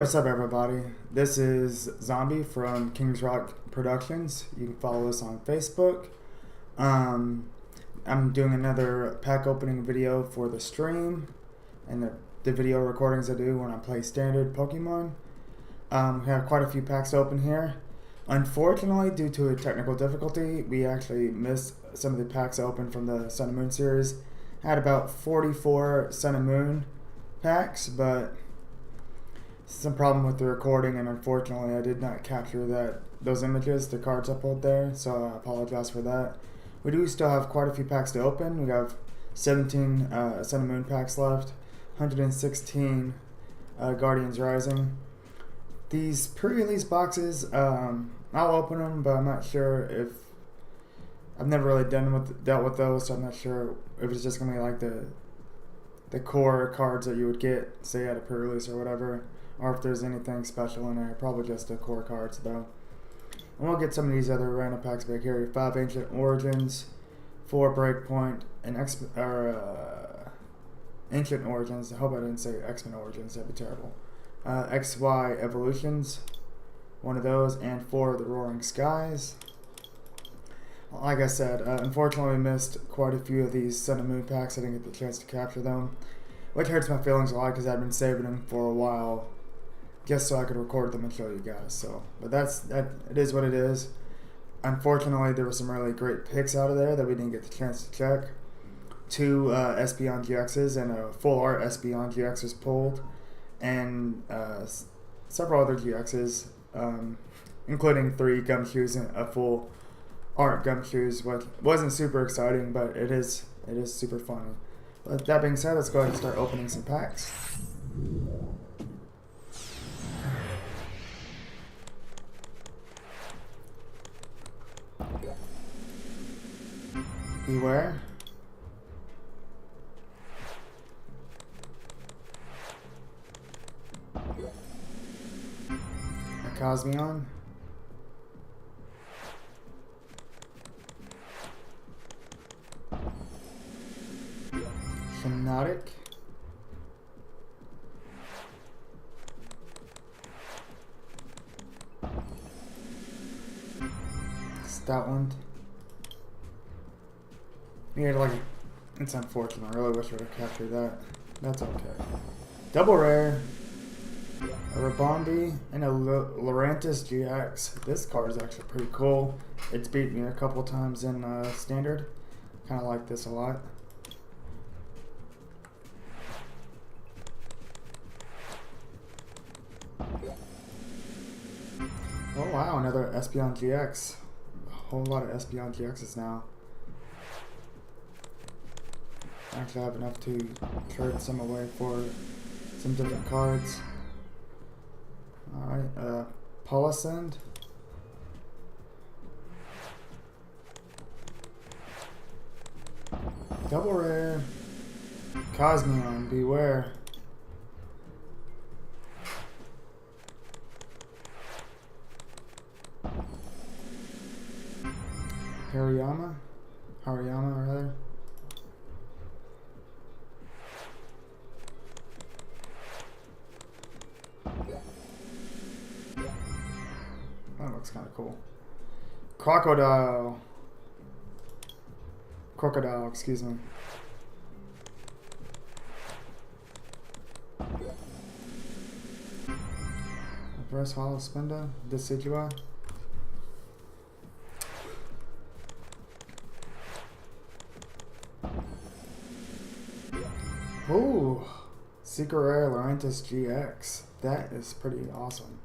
What's up, everybody? This is Zombie from Kings Rock Productions. You can follow us on Facebook. I'm doing another pack opening video for the stream and the video recordings I do when I play standard Pokemon. We have quite a few packs open here. Unfortunately, due to a technical difficulty, we actually missed some of the packs open from the Sun and Moon series. I had about 44 Sun and Moon packs, but some problem with the recording, and unfortunately I did not capture those images, the cards I pulled there, so I apologize for that. We do still have quite a few packs to open. We have 17 Sun and Moon packs left, 116 Guardians Rising. These pre-release boxes, I'll open them, but I'm not sure if I've never really dealt with those, so I'm not sure if it's just gonna be like the core cards that you would get, say, at a pre-release or whatever, or if there's anything special in there. Probably just the core cards, though. And we'll get some of these other random packs back here. 5 Ancient Origins, 4 Breakpoint, and Ancient Origins. I hope I didn't say X-Men Origins, that'd be terrible. XY Evolutions, 1 of those, and 4 of the Roaring Skies. Like I said, unfortunately we missed quite a few of these Sun and Moon packs. I didn't get the chance to capture them, which hurts my feelings a lot because I've been saving them for a while just so I could record them and show you guys. So, but it is what it is. Unfortunately, there were some really great picks out of there that we didn't get the chance to check. 2 Espeon GXs and a full art Espeon GX was pulled, and several other GXs, including 3 Gumshoos and a full art Gumshoos, which wasn't super exciting, but it is super funny. But that being said, let's go ahead and start opening some packs. Beware. A Cosmion. Hypnotic. Stoutland. Yeah, it's unfortunate. I really wish I would have captured that. That's okay. Double rare. A Rabondi and a Lurantis GX. This card is actually pretty cool. It's beat me a couple times in standard. Kind of like this a lot. Oh wow, another Espeon GX. A whole lot of Espeon GXs now. Actually, I have enough to trade some away for some different cards. Alright, Polisand. Double rare. Cosmion, beware. Hariyama rather. That looks kind of cool. Crocodile, excuse me. Reverse Hollow Spinda, Decidueye. Ooh, Secret Rare Lurantis GX. That is pretty awesome.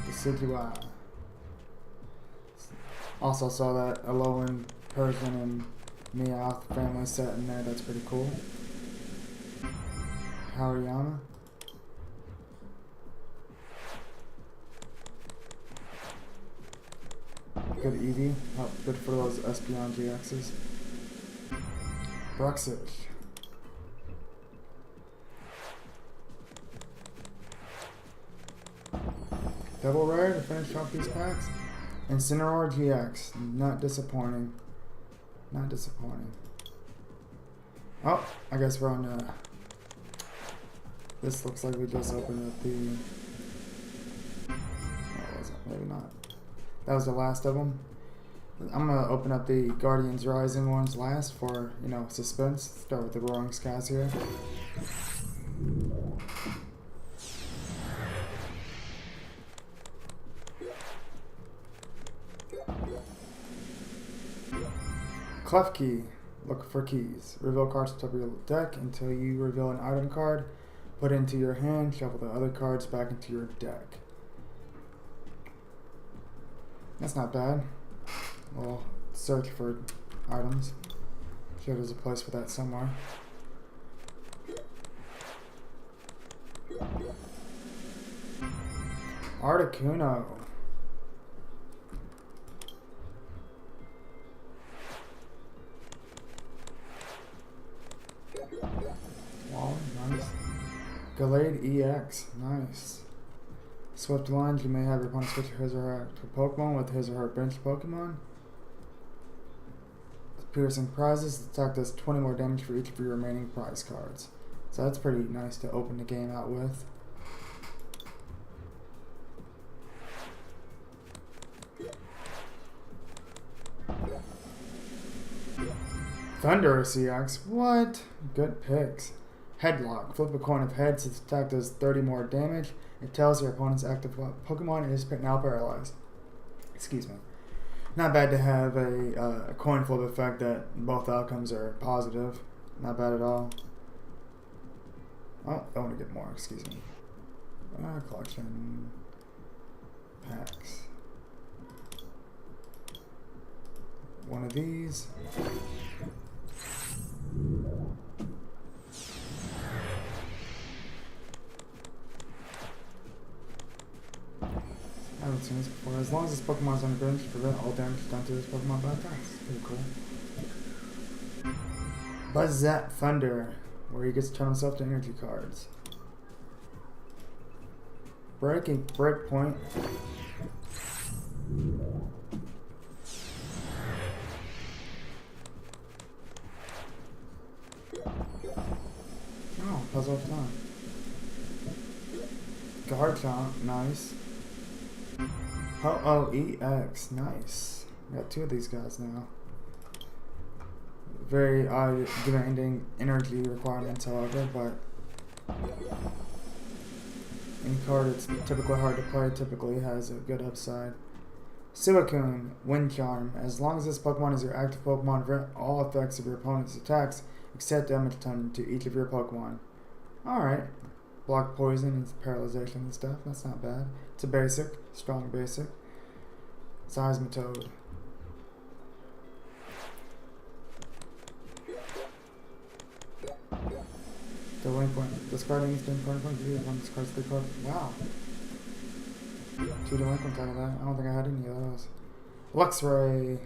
Decidueye. Also saw that Alolan Persian and Meowth family set in there. That's pretty cool. Hariyama. Good Eevee. Good for those Espeon GXs. Bruxish. Double rare to finish off these packs. Incineroar GX. Not disappointing. Not disappointing. Oh, I guess we're on this looks like we just opened up the... What was it? Maybe not. That was the last of them. I'm gonna open up the Guardians Rising ones last for, you know, suspense. Start with the Roaring Skies here. Clef Key. Look for keys. Reveal cards at the top of your deck until you reveal an item card. Put it into your hand. Shuffle the other cards back into your deck. That's not bad. We'll search for items. Sure there's a place for that somewhere. Articuno. Wow, nice. Gallade EX, nice. Swift Lunge, you may have your opponent switch his or her active Pokemon with his or her bench Pokemon. Piercing prizes, attack does 20 more damage for each of your remaining prize cards. So that's pretty nice to open the game out with. Thundurus EX, what? Good picks. Headlock, flip a coin of heads, its attack does 30 more damage. It tells your opponent's active Pokemon is now paralyzed. Excuse me. Not bad to have a coin flip effect that both outcomes are positive. Not bad at all. Oh, I want to get more, excuse me. Collection. Packs. One of these. I haven't seen this before. As long as this Pokemon's on the bench, prevent all damage done to this Pokemon by attacks. Pretty cool. Buzzat Thunder, where he gets to turn himself to energy cards. Breakpoint. Oh, puzzle of time. Garchomp, nice. EX, nice. We got two of these guys now. Very demanding energy requirements, however, but any card that's typically hard to play typically has a good upside. Suicune, Wind Charm. As long as this Pokemon is your active Pokemon, prevent all effects of your opponent's attacks except damage done to each of your Pokemon. Alright. Block poison and paralyzation and stuff. That's not bad. It's a basic. Strong basic. Seismitoad. Delinquent. Discarding instant point. One discards 3 cards. Wow. 2 delinquent out of that. I don't think I had any of those. Luxray.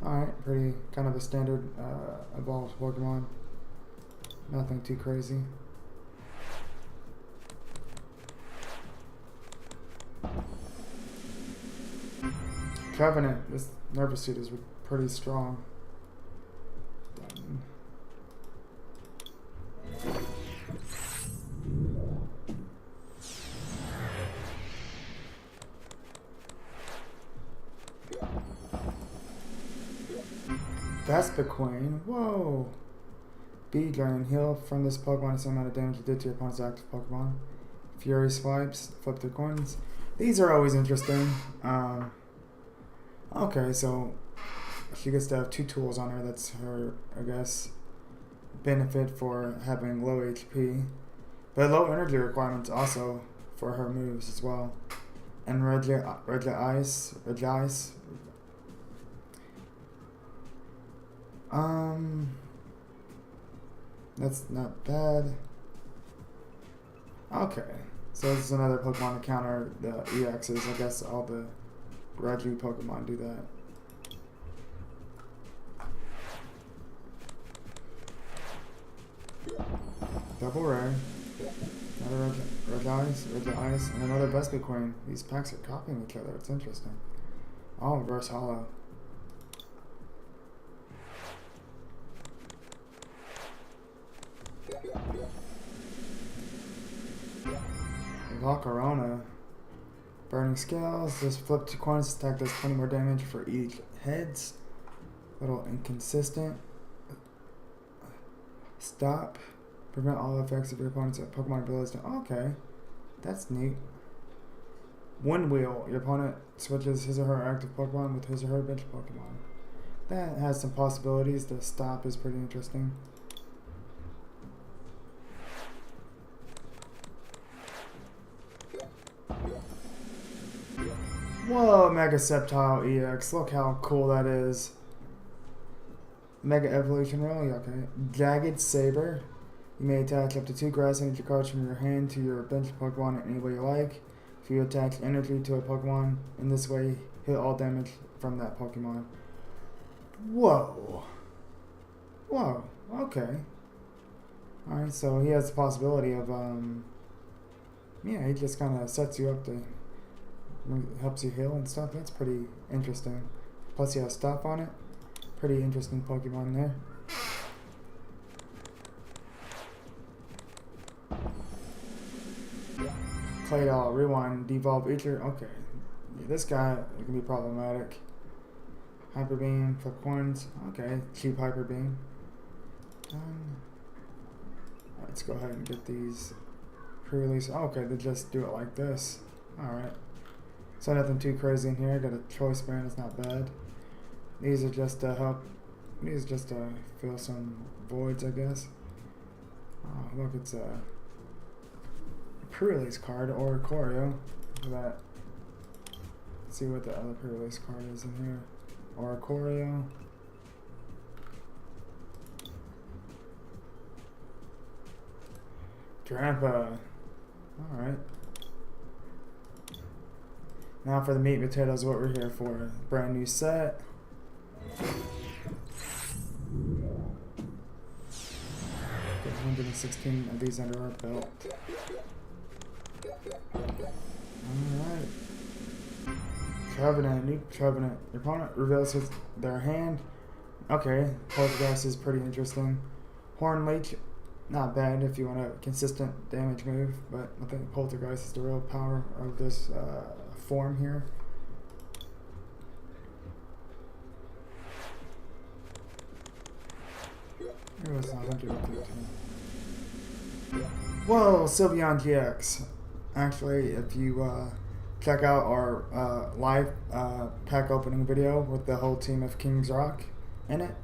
Alright, pretty kind of a standard evolved Pokemon. Nothing too crazy. Covenant. This Nervous Suit is pretty strong. Done. Vespiquen. Whoa. B-Drain. Heal from this Pokemon the same amount of damage you did to your opponent's active Pokemon. Fury Swipes. Flip their coins. These are always interesting. Okay, so she gets to have 2 tools on her. That's her, I guess, benefit for having low HP. But low energy requirements also for her moves as well. And Regice. That's not bad. Okay, so this is another Pokemon to counter the EXs. I guess all the Regi Pokemon do that. Double rare. Another Regice, and another Vespiquen. These packs are copying each other. It's interesting. Oh, reverse hollow. recording skills. Just flip 2 coins, attack does 20 more damage for each heads. A little inconsistent. Stop. Prevent all effects of your opponent's Pokemon abilities. Okay, that's neat. Wind Wheel. Your opponent switches his or her active Pokemon with his or her bench Pokemon. That has some possibilities. The stop is pretty interesting. Whoa, Mega Sceptile EX. Look how cool that is. Mega Evolution Rally, okay. Jagged Saber. You may attach up to 2 grass energy cards from your hand to your bench Pokemon in any way you like. If you attach energy to a Pokemon in this way, hit all damage from that Pokemon. Whoa. Whoa, okay. Alright, so he has the possibility of, yeah, he just kind of sets you up to, helps you heal and stuff. That's pretty interesting. Plus he has stuff on it. Pretty interesting Pokemon there. Claydol, Rewind, Devolve Eater. Okay. Yeah, this guy can be problematic. Hyper Beam, flip coins. Okay, cheap Hyper Beam. Let's go ahead and get these pre-release. Okay, they just do it like this. Alright. So nothing too crazy in here. Got a choice band, it's not bad. These are just to help. These are just to fill some voids, I guess. Oh, look, it's a pre-release card, Oricorio. Look at that. Let's see what the other pre-release card is in here. Oricorio. Drampa. Alright. Now for the meat and potatoes, what we're here for. Brand new set. Get 116 of these under our belt. Alright. Trevenant, new Trevenant. Your opponent reveals their hand. Okay, Poltergeist is pretty interesting. Horn Leech, not bad if you want a consistent damage move, but I think Poltergeist is the real power of this form here. It was 115. Whoa, Sylveon GX. Actually, if you check out our live pack opening video with the whole team of King's Rock in it,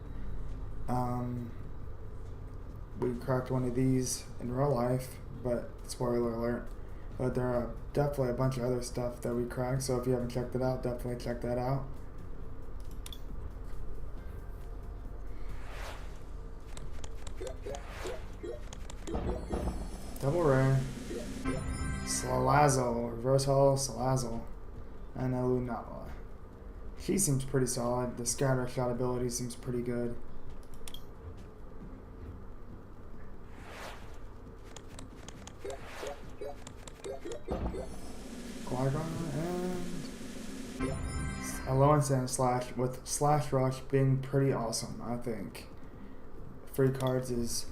we cracked one of these in real life, but spoiler alert. But there are definitely a bunch of other stuff that we cracked, so if you haven't checked it out, definitely check that out. Double rare. Salazzle, Reverse Holo Salazzle, and a Lunala. She seems pretty solid. The Scatter Shot ability seems pretty good. Qui-Gon and Alolan Slash, with Slash Rush being pretty awesome, I think. Free cards is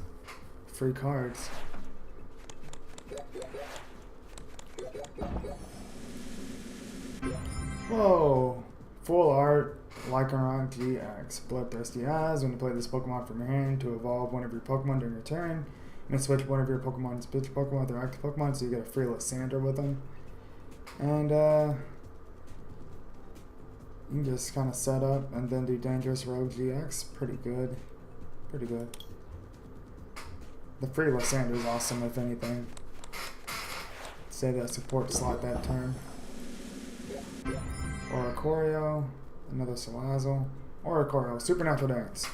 free cards. Whoa! Full art, Lycanroc GX. Bloodthirsty Eyes. When you play this Pokemon from your hand to evolve one of your Pokemon during your turn, you may switch one of your Pokemon's bitch Pokemon with their active Pokemon, so you get a free Lysandre with them. And you can just kind of set up and then do Dangerous Rogue GX. Pretty good. Pretty good. The free Lysandre is awesome, if anything. Say that support slot that turn. Oricorio, another Salazzle. Oricorio, Supernatural Dance.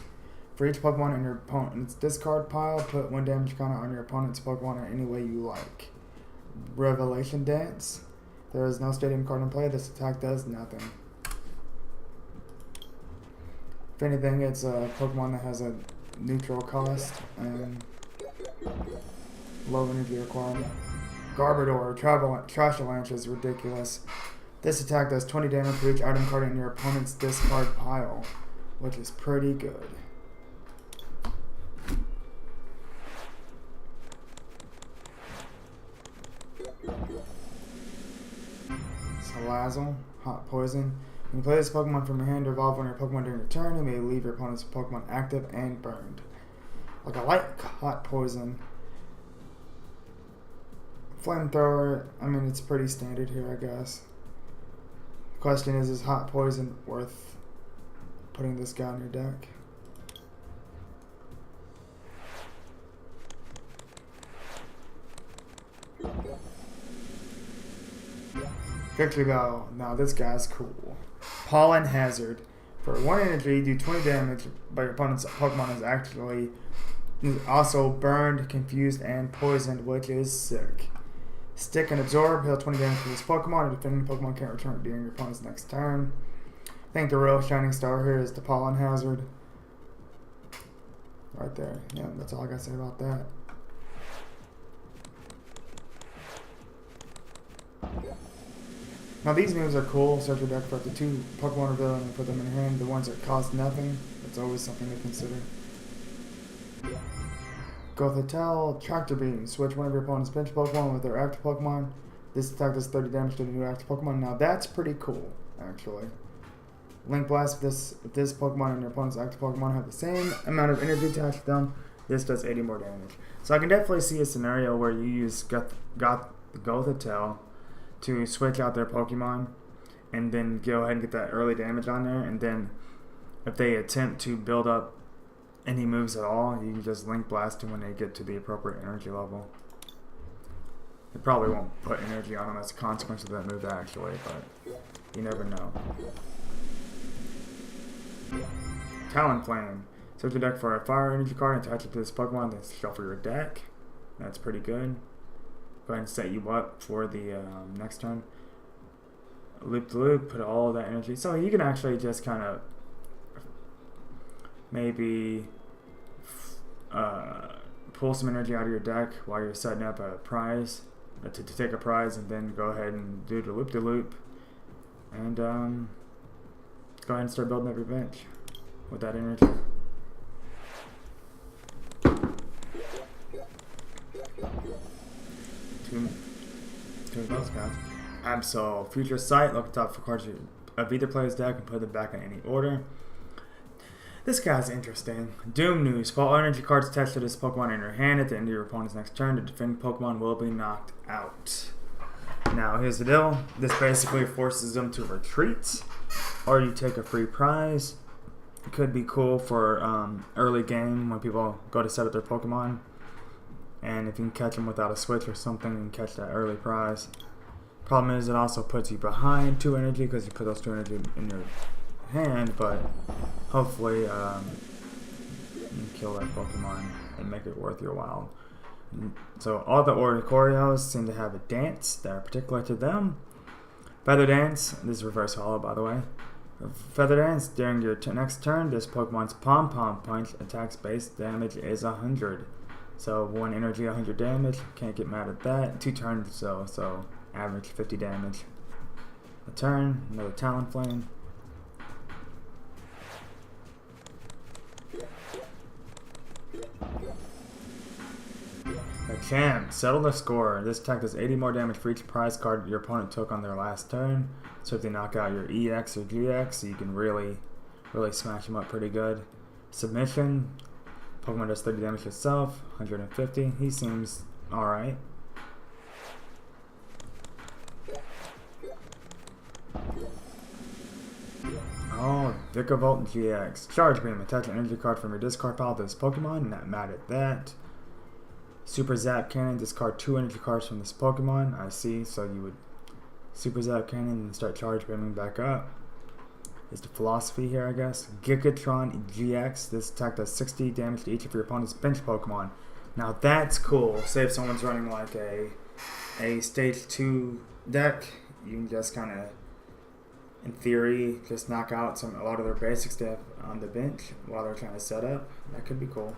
For each Pokemon in your opponent's discard pile, put 1 damage counter on your opponent's Pokemon in any way you like. Revelation Dance. There is no stadium card in play. This attack does nothing. If anything, it's a Pokemon that has a neutral cost and low energy requirement. Garbodor, Trash Avalanche is ridiculous. This attack does 20 damage for each item card in your opponent's discard pile, which is pretty good. Salazzle, Hot Poison. When you play this Pokemon from your hand or evolve one of your Pokemon during your turn, you may leave your opponent's Pokemon active and burned. Like I like Hot Poison. Flamethrower, I mean, it's pretty standard here, I guess. The question is Hot Poison worth putting this guy in your deck? Victory Bell. Now this guy's cool. Pollen Hazard. For 1 energy, do 20 damage, but your opponent's Pokemon is actually also burned, confused, and poisoned, which is sick. Stick and Absorb. Heal 20 damage to this Pokemon. A defending Pokemon can't return it during your opponent's next turn. I think the real shining star here is the Pollen Hazard. Right there. Yeah, that's all I gotta say about that. Now these moves are cool. Search your deck for up to 2 Pokemon reveal and put them in your hand. The ones that cost nothing, that's always something to consider. Gothitelle, Tractor Beam. Switch one of your opponent's bench Pokemon with their active Pokemon. This attack does 30 damage to the new active Pokemon. Now that's pretty cool, actually. Link Blast. If this Pokemon and your opponent's active Pokemon have the same amount of energy attached to them, this does 80 more damage. So I can definitely see a scenario where you use Gothitelle to switch out their Pokemon and then go ahead and get that early damage on there, and then if they attempt to build up any moves at all, you can just Link Blast them when they get to the appropriate energy level. It probably won't put energy on them as a consequence of that move actually, but you never know. Talonflame. Search your deck for a fire energy card and attach it to this Pokemon, then shuffle your deck. That's pretty good. Go ahead and set you up for the next turn. Loop the loop, put all of that energy. So you can actually just kind of maybe pull some energy out of your deck while you're setting up a prize, to take a prize, and then go ahead and do the loop and go ahead and start building up your bench with that energy. Two of those guys. Absol. Future Sight. Look at the top for cards of either player's deck and put them back in any order. This guy's interesting. Doom News. Fall energy cards attached to this Pokemon in your hand at the end of your opponent's next turn. The defending Pokemon will be knocked out. Now, here's the deal. This basically forces them to retreat, or you take a free prize. It could be cool for early game when people go to set up their Pokemon. And if you can catch them without a switch or something, you can catch that early prize. Problem is, it also puts you behind 2 energy because you put those 2 energy in your hand, but hopefully you can kill that Pokemon and make it worth your while. So all the Oricorios seem to have a dance that are particular to them. Feather Dance. This is reverse hollow, by the way. Feather Dance. During your next turn, this Pokemon's Pom Pom Punch attacks base damage is 100. So 1 energy, 100 damage. Can't get mad at that. 2 turns though, so average 50 damage. A turn, another Talonflame. Champ, settle the score. This attack does 80 more damage for each prize card your opponent took on their last turn. So if they knock out your EX or GX, you can really smash them up pretty good. Submission. Pokemon does 30 damage itself, 150. He seems alright. Oh, Vikavolt GX. Charge Beam. Attach an energy card from your discard pile to this Pokemon. Not mad at that. Super Zap Cannon. Discard 2 energy cards from this Pokemon. I see. So you would Super Zap Cannon and start Charge Beaming back up. Is the philosophy here, I guess. Gigatron GX. This attack does 60 damage to each of your opponent's bench Pokemon. Now that's cool. Say if someone's running like a stage 2 deck, you can just kind of, in theory, just knock out a lot of their basic stuff on the bench while they're trying to set up. That could be cool.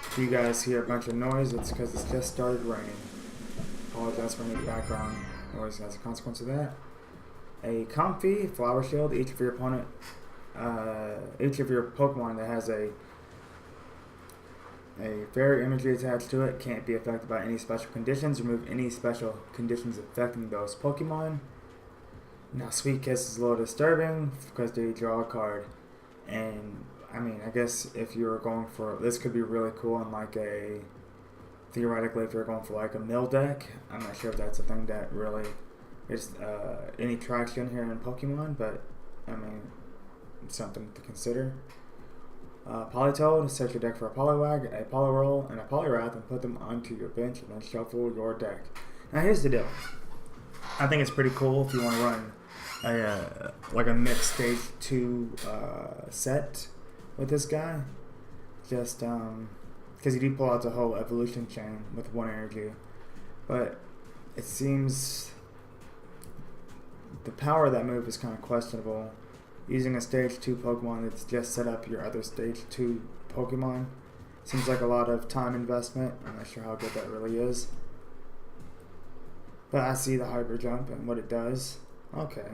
If you guys hear a bunch of noise, it's because it's just started raining. Apologize for any background noise as a consequence of that. A Comfey Flower Shield. Each of your Pokemon that has a a fairy energy attached to it. Can't be affected by any special conditions. Remove any special conditions affecting those Pokemon. Now, Sweet Kiss is a little disturbing because they draw a card. And, I mean, I guess if you're going for... This could be really cool in like a... Theoretically, if you're going for like a mill deck. I'm not sure if that's a thing that really is any traction here in Pokemon, but, I mean, it's something to consider. Politoed, set your deck for a Poliwag, a Poliwhirl, and a Poliwrath, and put them onto your bench, and then shuffle your deck. Now, here's the deal. I think it's pretty cool if you want to run like a mixed stage 2 set with this guy. Just because you do pull out the whole evolution chain with one energy, but it seems the power of that move is kind of questionable. Using a stage 2 Pokemon that's just set up your other stage 2 Pokemon seems like a lot of time investment. I'm not sure how good that really is. But I see the Hyper Jump and what it does. Okay.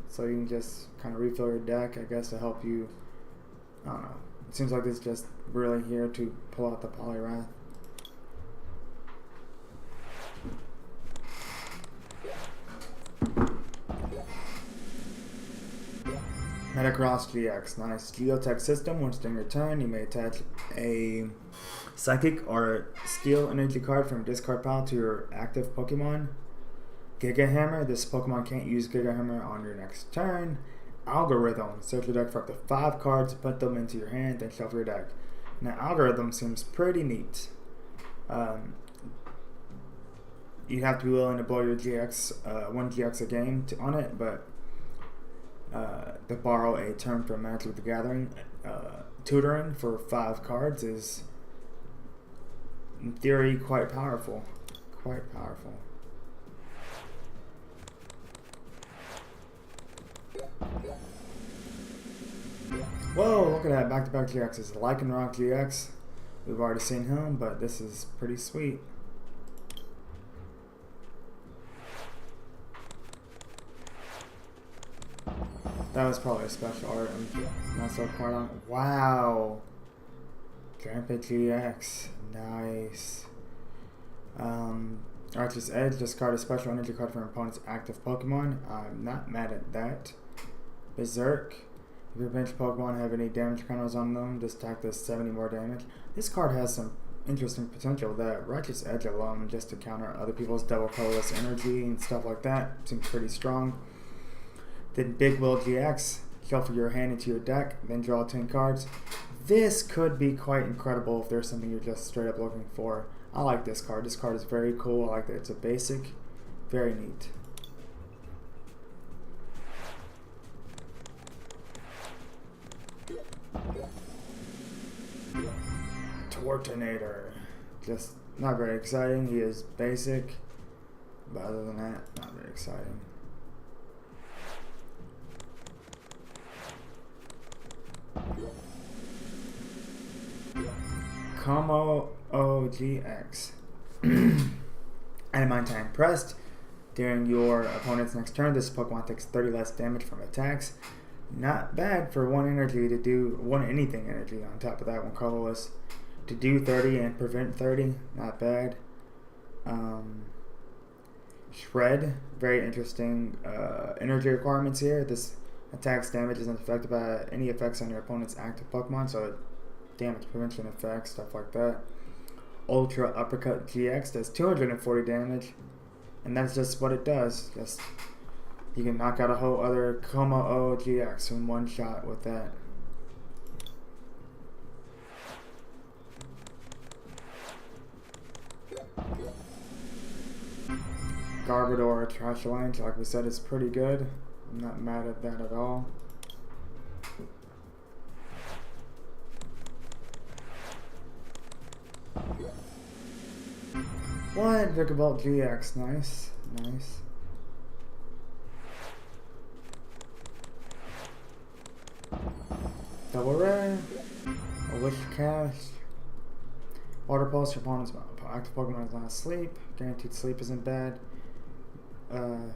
So you can just kind of refill your deck, I guess, to help you. I don't know. It seems like it's just really here to pull out the Poliwrath. Metagross GX. Nice. Geotech system. Once during your turn, you may attach a Psychic or Steel energy card from discard pile to your active Pokemon. Giga Hammer. This Pokemon can't use Giga Hammer on your next turn. Algorithm. Search your deck for up to 5 cards, put them into your hand, then shuffle your deck. Now, Algorithm seems pretty neat. You have to be willing to blow your GX, 1 GX a game on it, but to borrow a turn from Magic the Gathering, tutoring for 5 cards is, in theory, quite powerful. Quite powerful. Whoa, look at that, back-to-back GXs. Lycanroc GX. We've already seen him, but this is pretty sweet. That was probably a special art. I'm not so quite on. Wow. Trampet GX. Nice. Archer's Edge. Discard a special energy card from your opponent's active Pokemon. I'm not mad at that. Berserk. If your bench Pokemon have any damage counters on them, just attack this 70 more damage. This card has some interesting potential. That Righteous Edge alone, just to counter other people's double colorless energy and stuff like that, seems pretty strong. Then Big Will GX, shuffle your hand into your deck, then draw 10 cards. This could be quite incredible if there's something you're just straight up looking for. I like this card. This card is very cool. I like that it's a basic. Very neat. Tortonator. Just not very exciting. He is basic, but other than that, not very exciting. Como OGX. Adamant time pressed. During your opponent's next turn, this Pokemon takes 30 less damage from attacks. Not bad for 1 energy to do 1 anything energy on top of that, 1 colorless. To do 30 and prevent 30, not bad. Shred, very interesting energy requirements here. This attacks damage isn't affected by any effects on your opponent's active Pokemon, so damage prevention effects, stuff like that. Ultra Uppercut GX does 240 damage, and that's just what it does. Just you can knock out a whole other Como GX in 1 shot with that. Garbodor Trash Lance, like we said, is pretty good. I'm not mad at that at all. What? Vikavolt GX, nice, nice. Double rare, a Wish Cash, Water Pulse, your opponent's active Pokemon is not asleep. Guaranteed sleep isn't bad.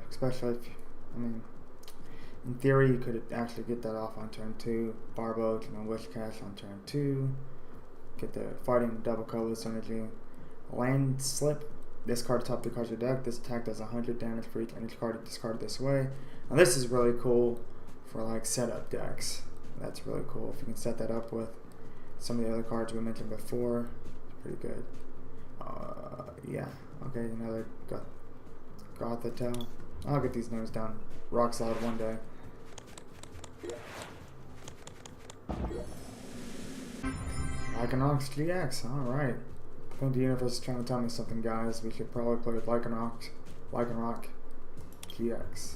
Especially if, I mean, in theory you could actually get that off on turn 2. Barboach and then Wish Cash on turn 2. get the fighting double colorless energy. Landslip. Discard top 3 cards of your deck. This attack does 100 damage for each energy card discarded this way. Now this is really cool for like setup decks. That's really cool if you can set that up with some of the other cards we mentioned before. It's pretty good. Yeah. Okay, another Gothitelle. I'll get these names down rock solid one day. Lycanox GX. Alright. I think the universe is trying to tell me something, guys. We should probably play with Lycanroc GX.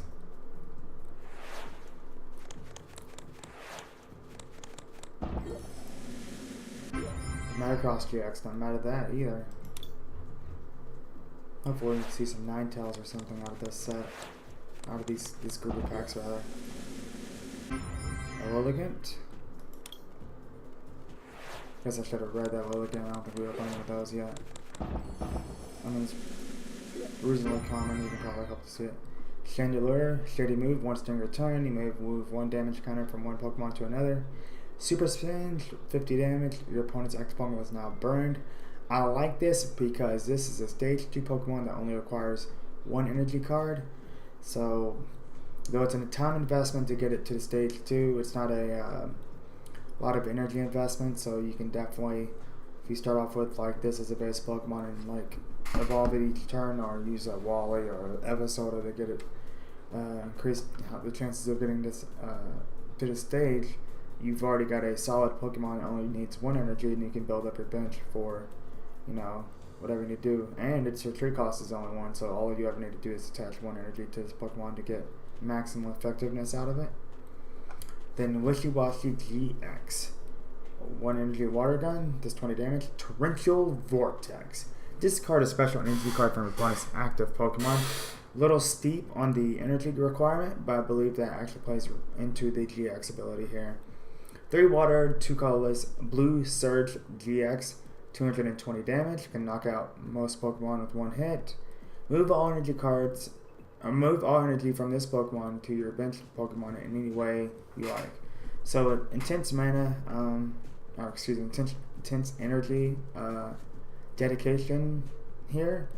Metacross GX, not mad at that either. Hopefully we can see some Ninetales or something out of this set. Out of these group of packs, rather. Elegant. Guess I should have read that Lilligant. I don't think we opened any of those yet. I mean, it's reasonably common. You can probably hope to see it. Chandelure, shady move. Once during your turn, you may move 1 damage counter from one Pokemon to another. Super Spin, 50 damage. Your opponent's X-Pokemon is now burned. I like this because this is a stage 2 Pokemon that only requires 1 energy card. So, though it's a time investment to get it to the stage 2, it's not a lot of energy investment, so you can definitely, if you start off with like this as a base Pokemon and like evolve it each turn, or use a Wally or Evosoda to get it increase the chances of getting this to the stage, you've already got a solid Pokemon that only needs 1 energy, and you can build up your bench for, you know, whatever you need to do. And its retreat cost is only 1, so all you ever need to do is attach 1 energy to this Pokemon to get maximum effectiveness out of it. Then Wishy-Washy GX. 1 energy water gun, does 20 damage. Torrential Vortex. Discard a special energy card from your opponent's active Pokemon. Little steep on the energy requirement, but I believe that actually plays into the GX ability here. 3 water, 2 colorless, Blue Surge GX. 220 damage. Can knock out most Pokemon with 1 hit. Move all energy cards. Move all energy from this Pokemon to your bench Pokemon in any way you like. So intense mana, intense energy dedication here.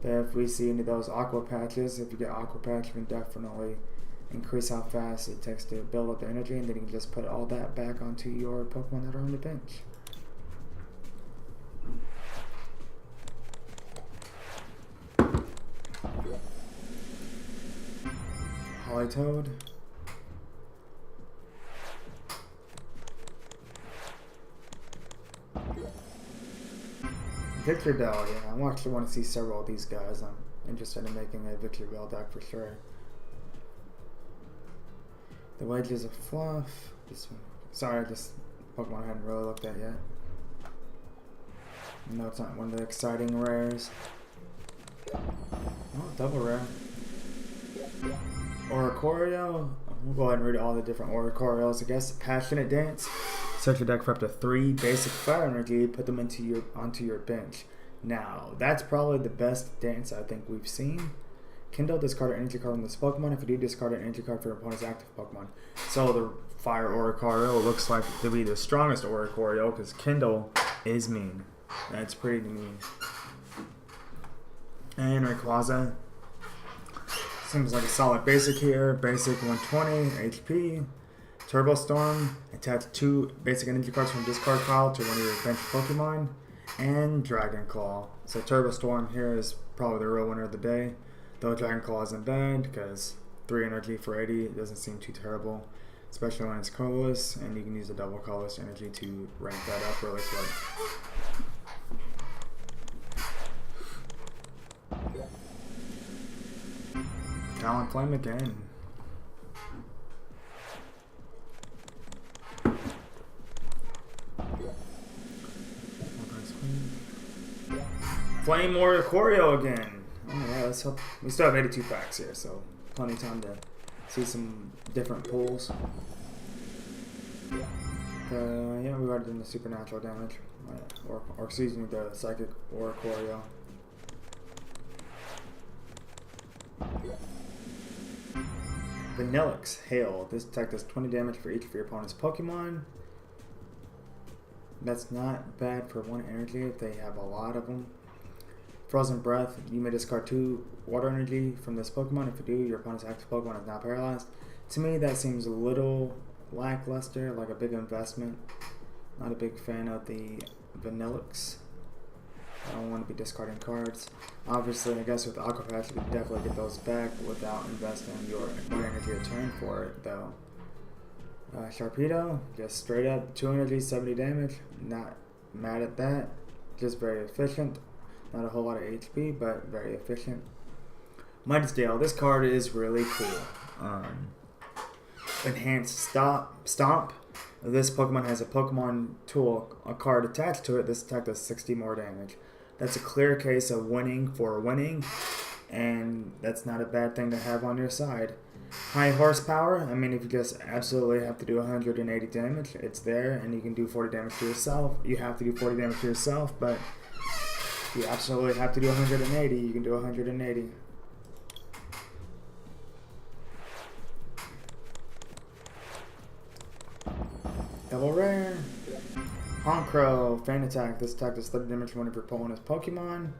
That if we see any of those Aqua Patches, if you get Aqua Patch, you can definitely increase how fast it takes to build up the energy, and then you can just put all that back onto your Pokemon that are on the bench. Politoed. Victreebel, yeah, I actually want to see several of these guys. I'm interested in making a Victreebel deck for sure. The Wedges of Fluff. This one. Sorry, this Pokemon I hadn't really looked at yet. No, it's not one of the exciting rares. Oh, double rare. Oricorio. We'll go ahead and read all the different Oricorios, I guess. Passionate Dance. Search your deck for up to 3 basic fire energy. Put them onto your bench. Now, that's probably the best dance I think we've seen. Kindle, discard an energy card from this Pokemon. If you do, discard an energy card for your opponent's active Pokemon. So the Fire Oricorio looks like to be the strongest Oricorio because Kindle is mean. That's pretty mean. And Rayquaza. Seems like a solid basic here. Basic 120 HP. Turbo Storm. Attach 2 basic energy cards from discard pile to one of your bench Pokemon. And Dragon Claw. So Turbo Storm here is probably the real winner of the day. Though Dragon Claw isn't bad because 3 energy for 80 it doesn't seem too terrible. Especially when it's colorless, and you can use the double colorless energy to rank that up really quick. Talonflame again. Flame Oricorio again. Oh yeah, let's hope. We still have 82 packs here, so plenty of time to see some different pulls. Yeah, we already done the supernatural damage, or excuse me, the psychic Oricorio. Vanillix Hail. This attack does 20 damage for each of your opponent's Pokemon. That's not bad for 1 energy if they have a lot of them. Frozen Breath, you may discard 2 water energy from this Pokemon. If you do, your opponent's active Pokemon is now paralyzed. To me, that seems a little lackluster, like a big investment. Not a big fan of the Vanillix. I don't want to be discarding cards. Obviously, I guess with Aqua Patch, you could definitely get those back without investing your 1 energy return for it, though. Sharpedo, just straight up 2 energy, 70 damage. Not mad at that. Just very efficient. Not a whole lot of HP, but very efficient. Midas Dale, this card is really cool. Enhanced Stomp. This Pokemon has a Pokemon tool, a card attached to it. This attack does 60 more damage. That's a clear case of winning for winning, and that's not a bad thing to have on your side. High horsepower, I mean, if you just absolutely have to do 180 damage, it's there, and you can do 40 damage to yourself. You have to do 40 damage to yourself, but if you absolutely have to do 180, you can do 180. Double rare. Honchkrow, Feint Attack. This attack does 30 damage to one of your opponent's Pokemon.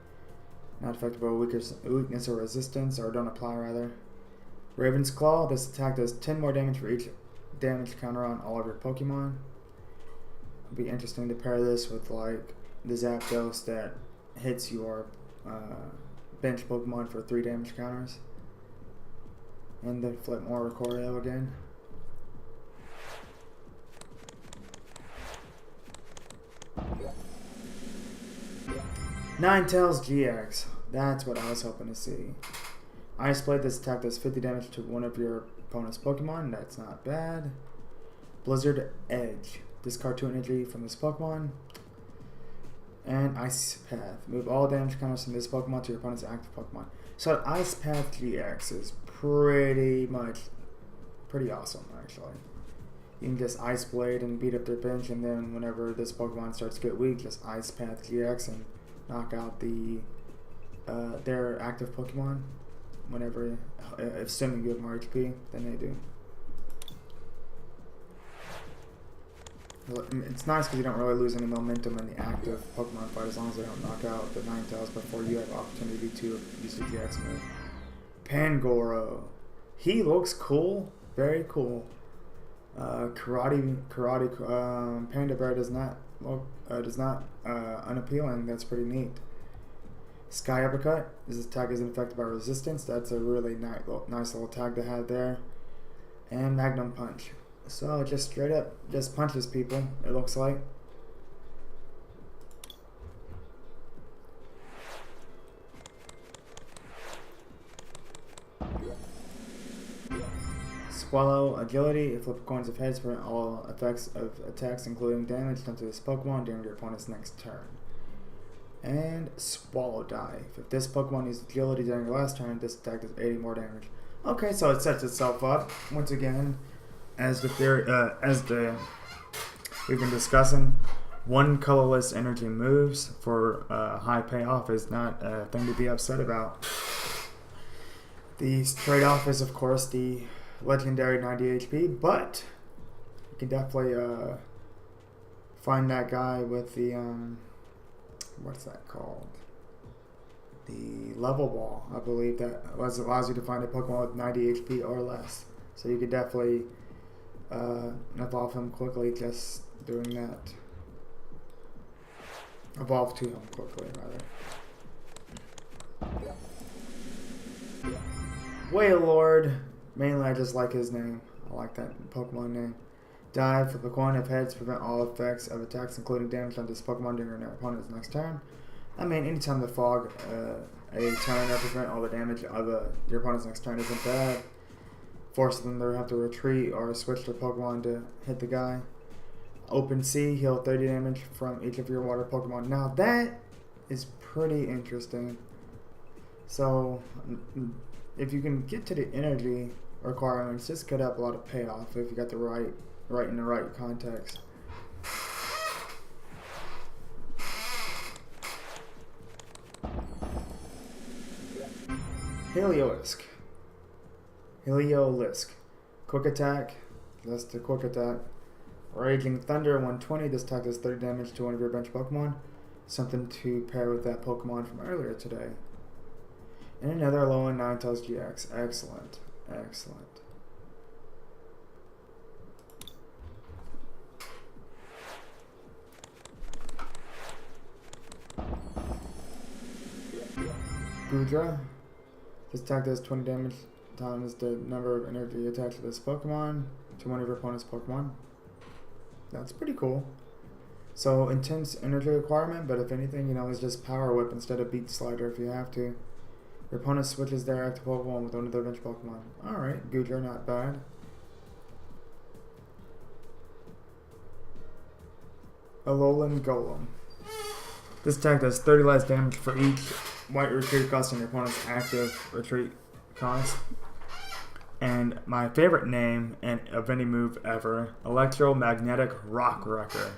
Not affected by weakness or resistance, or don't apply rather. Raven's Claw. This attack does 10 more damage for each damage counter on all of your Pokemon. It'd be interesting to pair this with like the Zapdos that hits your bench Pokemon for 3 damage counters. And then flip more Recorio again. Ninetales GX. That's what I was hoping to see. Ice Blade. This attack does 50 damage to one of your opponent's Pokemon. That's not bad. Blizzard Edge. Discard 2 energy from this Pokemon. And Ice Path. Move all damage counters from this Pokemon to your opponent's active Pokemon. So Ice Path GX is pretty awesome, actually. You can just Ice Blade and beat up their bench, and then whenever this Pokemon starts to get weak, just Ice Path GX and knock out their active Pokemon. Whenever, assuming you have more HP than they do. It's nice because you don't really lose any momentum in the active Pokemon fight as long as they don't knock out the Ninetales before you have opportunity to use the GX move. Pangoro. He looks cool. Very cool. Karate Panda Bear does not look unappealing. That's pretty neat. Sky Uppercut. This attack isn't affected by resistance. That's a really nice little tag to have there. And Magnum Punch. So just straight up, just punches people, it looks like. Swallow Agility. If flip coins of heads, prevent all effects of attacks, including damage done to this Pokemon during your opponent's next turn. And Swallow Dive. If this Pokemon uses Agility during your last turn, this attack does 80 more damage. Okay, so it sets itself up once again. As we've been discussing, one colorless energy moves for high payoff is not a thing to be upset about. The trade-off is, of course, the legendary 90 HP, but you can definitely find that guy with the what's that called? The level ball, I believe, that allows you to find a Pokemon with 90 HP or less. So you could definitely evolve him quickly just doing that. Evolve to him quickly, rather. Wailord. Mainly, I just like his name. I like that Pokemon name. Dive. Flip a coin of heads. Prevent all effects of attacks, including damage on this Pokemon during your opponent's next turn. I mean, anytime the fog a turn or prevent all the damage of your opponent's next turn isn't bad. Force them to have to retreat or switch their Pokemon to hit the guy. Open Sea, heal 30 damage from each of your water Pokemon. Now that is pretty interesting. So if you can get to the energy requirements, this could have a lot of payoff if you got the right in the right context. Heliolisk. Quick attack. That's the quick attack. Raging Thunder 120. This attack does 30 damage to one of your bench Pokemon. Something to pair with that Pokemon from earlier today. And another Alolan Ninetales GX. Excellent. Excellent. Goodra. This attack does 20 damage times the number of energy attached to this Pokemon to one of your opponent's Pokemon. That's pretty cool. So, intense energy requirement, but if anything, it's just Power Whip instead of Beat Slider if you have to. Your opponent switches their active Pokemon with one of their bench Pokemon. Alright, Goodra, not bad. Alolan Golem. This attack does 30 less damage for each white retreat cost on your opponent's active retreat cost. And my favorite name of any move ever, Electromagnetic Rock Wrecker.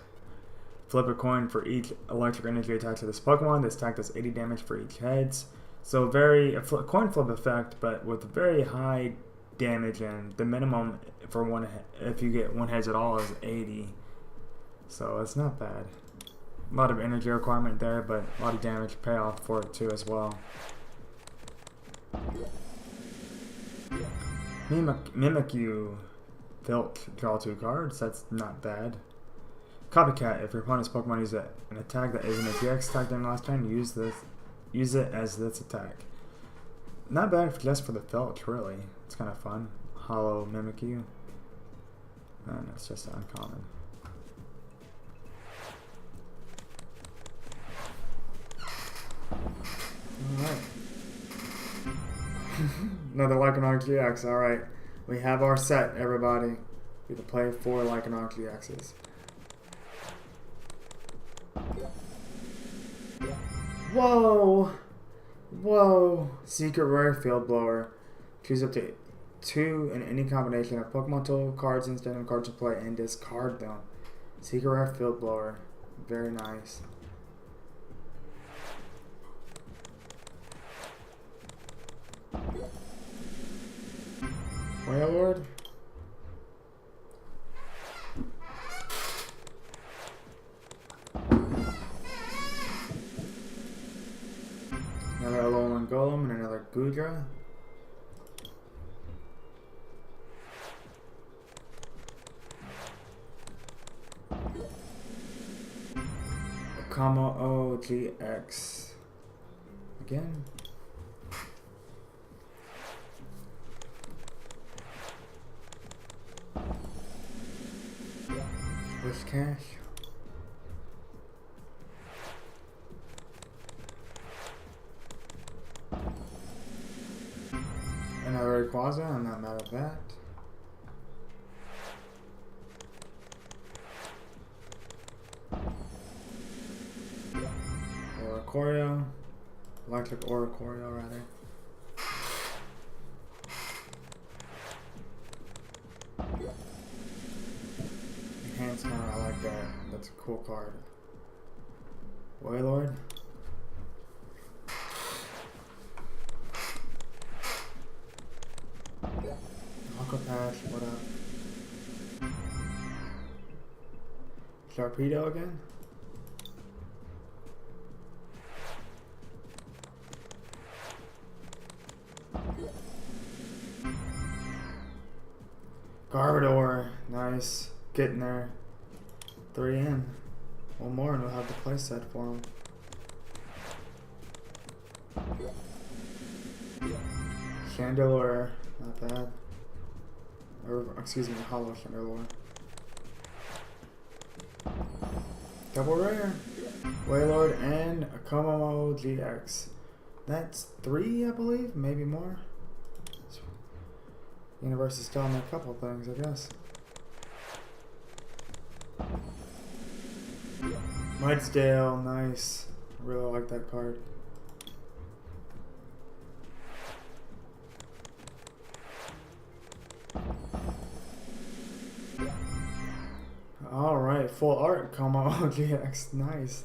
Flip a coin for each electric energy attached to this Pokemon. This attack does 80 damage for each heads. So a coin flip effect, but with very high damage, and the minimum for one, if you get one heads at all, is 80. So it's not bad. A lot of energy requirement there, but a lot of damage payoff for it too as well. Mimikyu Filch, draw 2 cards. That's not bad. Copycat. If your opponent's Pokemon uses an attack that isn't a GX attack during last turn, use it as this attack. Not bad just for the Filch, really. It's kind of fun. Hollow Mimikyu. And it's just uncommon. Alright. Another Lycanroc GX. Alright. We have our set, everybody. We can play 4 Lycanroc GXs. Whoa! Whoa! Secret Rare Field Blower. Choose up to 2 in any combination of Pokemon Tool cards and standard cards to play and discard them. Secret Rare Field Blower. Very nice. Wailord. Another Alolan Golem and another Goodra. Akamo GX. Again. Whiscash. Another Rayquaza, I'm not mad at that. Oricorio. Electric Oricorio, rather. Enhanced Counter, I like that. That's a cool card. Wailord. Patch, what up? Sharpedo again? Garbodor, nice. Getting there. 3 in. One more and we'll have the play set for him. Chandelure, not bad. Or, excuse me, Hollow Chandelure. Double rare. Wailord and Akamo GX. That's 3, I believe, maybe more. Universe is telling me a couple things, I guess. Mudsdale, nice. I really like that card. Alright, full art Como GX, nice.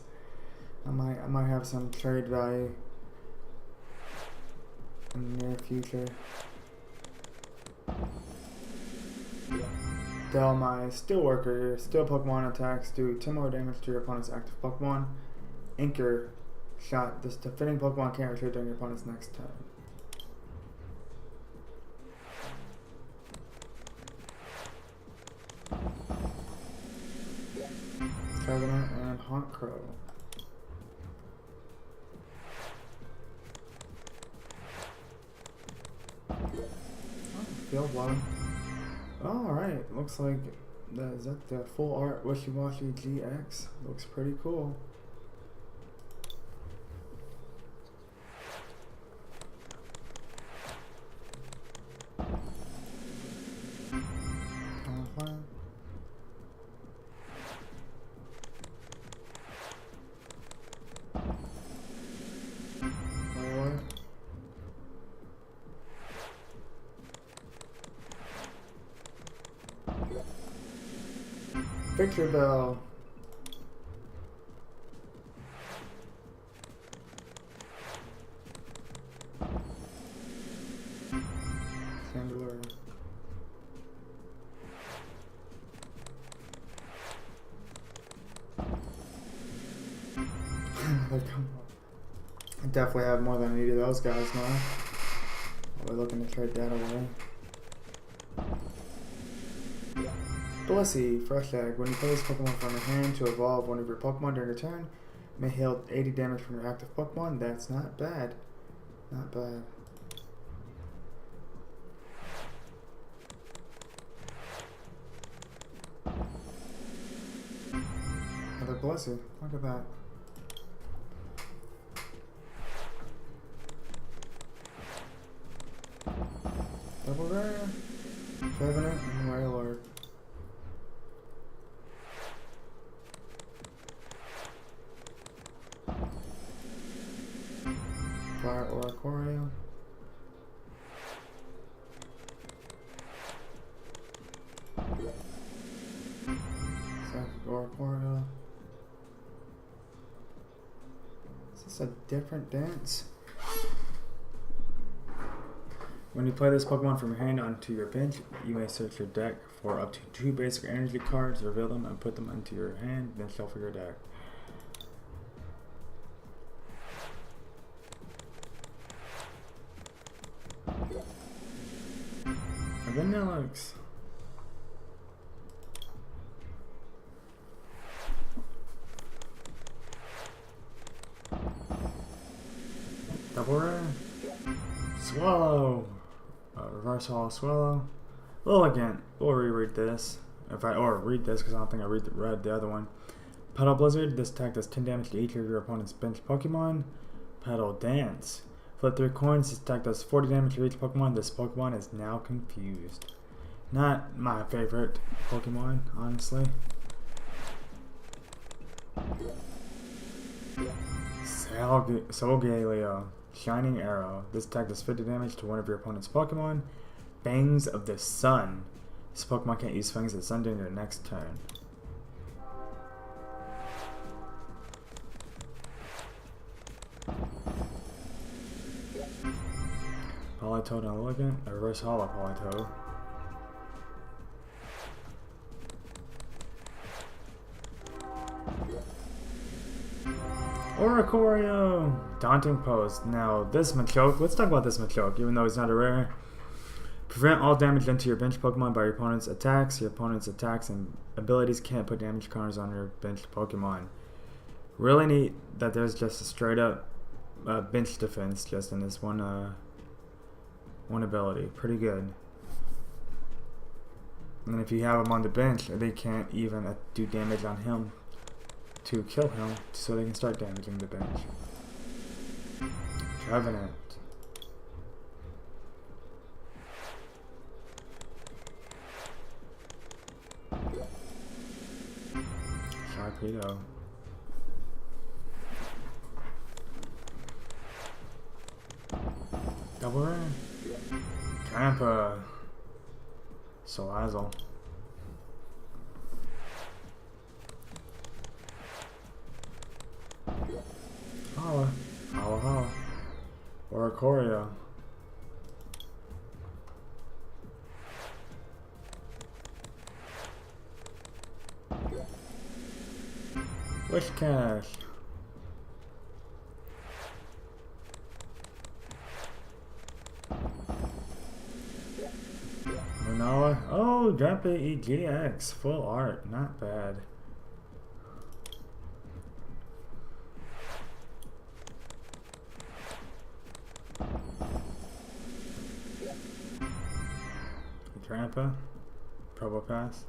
I might have some trade value in the near future. Until my Steel Worker, Steel Pokemon attacks do 10 more damage to your opponent's active Pokemon. Anchor Shot. This defending Pokemon can't retreat during your opponent's next turn. Trevenant and Haunt Crow. Field Water. Alright, looks like is that the full art Wishy-Washy GX? Looks pretty cool. Victor Bell. Chandler. I definitely have more than I need of those guys now. We're looking to trade that away. Blissey, Fresh Egg. When you play this Pokemon from your hand to evolve one of your Pokemon during your turn, may heal 80 damage from your active Pokemon. That's not bad. Not bad. Another Blissey. Look at that. Double Rare, Trevenant, and Wailord. Fire Oricorio. Psychic Oricorio. Is this a different dance? When you play this Pokemon from your hand onto your bench, you may search your deck for up to 2 basic energy cards, reveal them, and put them into your hand, then shuffle your deck. Vanillix. Double Rare. Swallow. Reverse Holo Swallow. Well, again, we'll reread this. Read this because I don't think I read the other one. Petal Blizzard. This attack does 10 damage to each of your opponent's bench Pokemon. Petal Dance. Flip 3 coins. This attack does 40 damage to each Pokemon. This Pokemon is now confused. Not my favorite Pokemon, honestly. Solgaleo. Shining Arrow. This attack does 50 damage to one of your opponent's Pokemon. Fangs of the Sun. This Pokemon can't use Fangs of the Sun during your next turn. Politoed and Elegant. A Reverse Holo Politoed. Oricorio! Daunting Pose. Now, this Machoke, let's talk about this Machoke, even though he's not a rare. Prevent all damage done to your bench Pokemon by your opponent's attacks. Your opponent's attacks and abilities can't put damage counters on your bench Pokemon. Really neat that there's just a straight up bench defense just in this one ability. Pretty good. And if you have him on the bench, they can't even do damage on him to kill him, so they can start damaging the bench. Trevenant. Sharpedo. Double Rare. Trampa. Salazzle. Holla. Holla holla. Oricorio. Whiscash. Manoa. Oh, Drapa EGX. Full art. Not bad. Drampa. Probopass.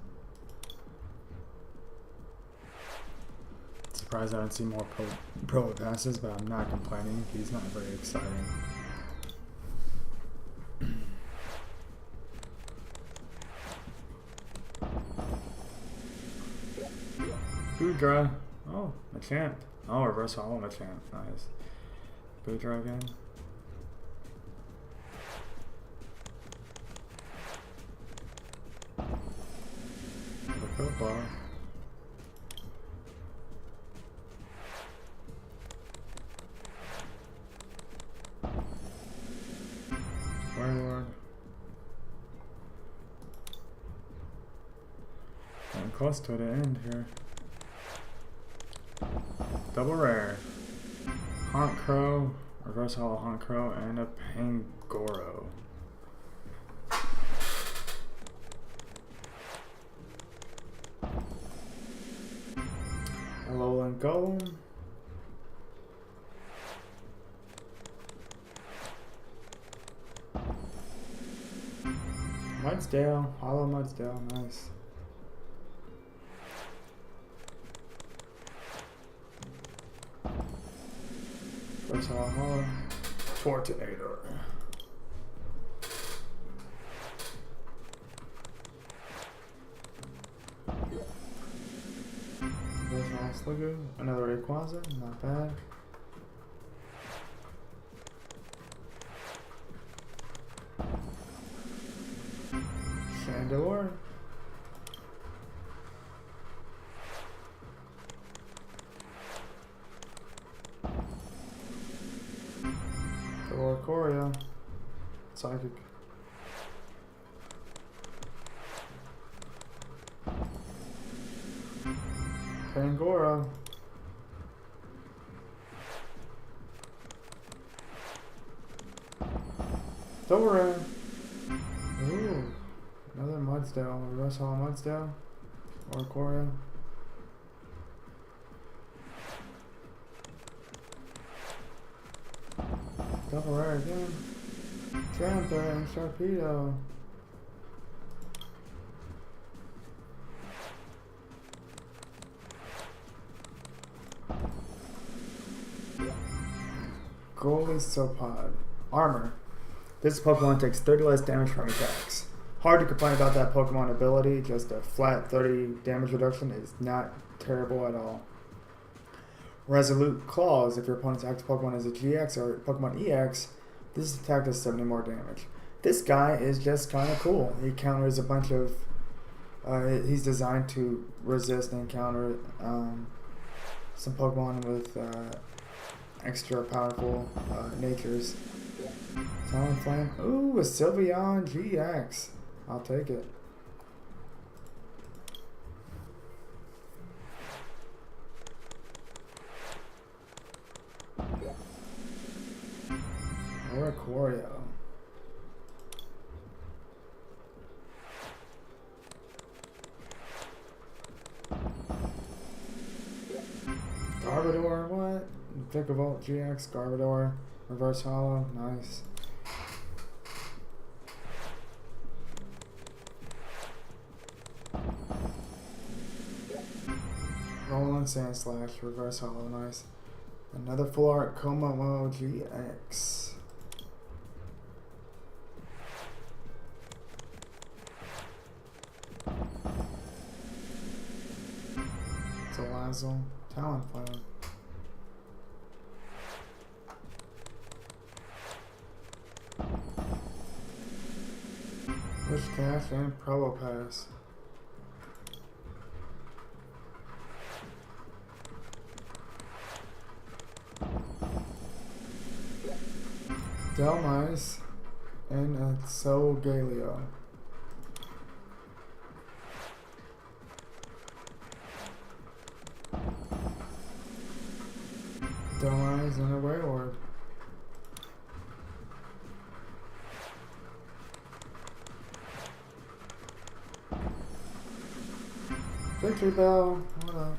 Surprised I don't see more Probopasses, but I'm not complaining. He's not very exciting. Goodra. Oh, Machamp. Oh, reverse hollow Machamp. Nice. Goodra again. The football. Warlord. Getting close to the end here. Double rare. Haunt Crow, reverse hollow Haunt Crow, and a Pangoro. Alolan Golem. Mudsdale, hollow Mudsdale, nice. First hollow, Tortinator. First hollow Sliggoo, another Rayquaza, not bad. Chandelure. Oricorio. Psychic. Pangoro. Double rare. Ooh. Another Mudsdale. Reverse hollow Mudsdale. Oricorio. Double rare again. Trampa and Sharpedo. Golisopod. Armor. This Pokemon takes 30 less damage from attacks. Hard to complain about that Pokemon ability, just a flat 30 damage reduction is not terrible at all. Resolute Claws. If your opponent's active Pokemon is a GX or Pokemon EX, this attack does 70 more damage. This guy is just kind of cool. He counters a bunch of... he's designed to resist and counter some Pokemon with extra powerful natures. Talonflame. Ooh, a Sylveon GX. I'll take it. Oricorio. Garbodor, what? Vikavolt GX, Garbodor, reverse hollow, nice. Roland Sandslash, reverse hollow, nice. Another full art Komomo GX. Salazzle, Talonflame. Whiscash and Probopass. Delmice and Solgaleo. he's on the wayward. Victory bell. What up?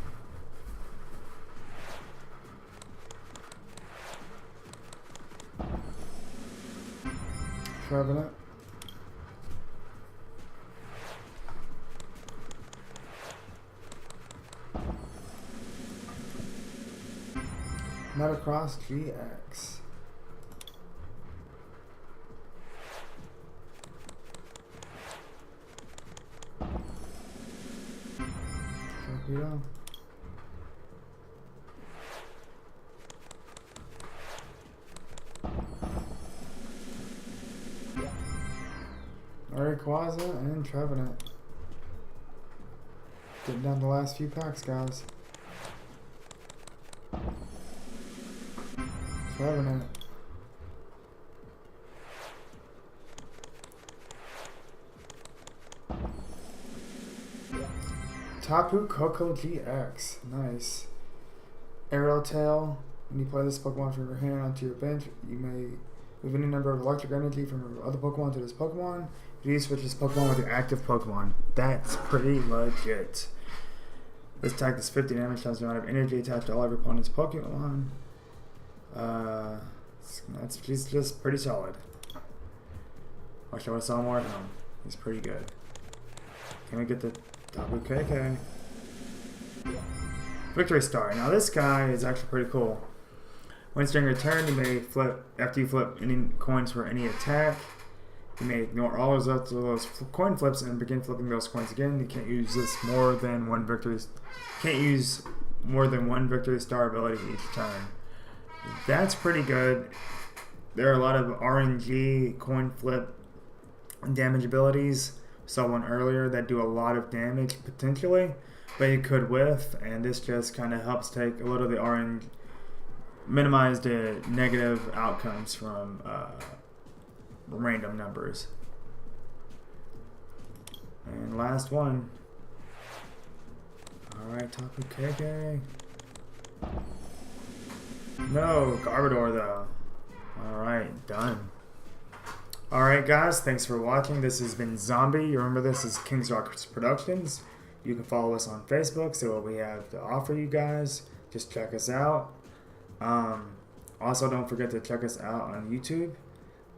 Trevenant. Metacross GX. Torpedo. Rayquaza and Trevenant. Getting down the last few packs, guys. Trevenant. Tapu Koko GX. Nice. Arrow Tail. When you play this Pokemon from your hand onto your bench, you may move any number of electric energy from your other Pokemon to this Pokemon. You switch this Pokemon with your active Pokemon. That's pretty legit. This attack does 50 damage times the amount of energy attached to all of your opponent's Pokemon. That's just pretty solid. Wish I would have saw more of him. He's pretty good. Can we get the Tapu KK? Victory Star. Now this guy is actually pretty cool. Once during your turn, you may flip, after you flip any coins for any attack, you may ignore all results of those coin flips and begin flipping those coins again. You can't use this more than one victory. Can't use more than one Victory Star ability each turn. That's pretty good. There are a lot of RNG coin flip damage abilities. Saw one earlier that do a lot of damage potentially, but you could whiff, and this just kind of helps take a little of the RNG, minimize the negative outcomes from random numbers. And last one. Alright, Tapu KK. No, Garbodor though. Alright, done. Alright guys, thanks for watching. This has been Zombie. You remember this is King's Rock Productions. You can follow us on Facebook, see what we have to offer you guys. Just check us out. Also, don't forget to check us out on YouTube.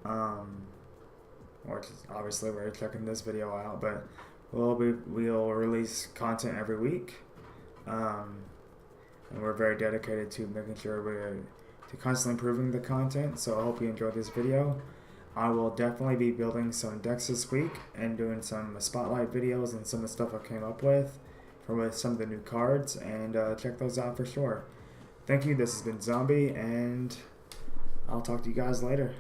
Or obviously we're checking this video out, but we'll release content every week. And we're very dedicated to making sure we're constantly improving the content. So I hope you enjoyed this video. I will definitely be building some decks this week and doing some spotlight videos and some of the stuff I came up with some of the new cards, and check those out for sure. Thank you. This has been Zombie, and I'll talk to you guys later.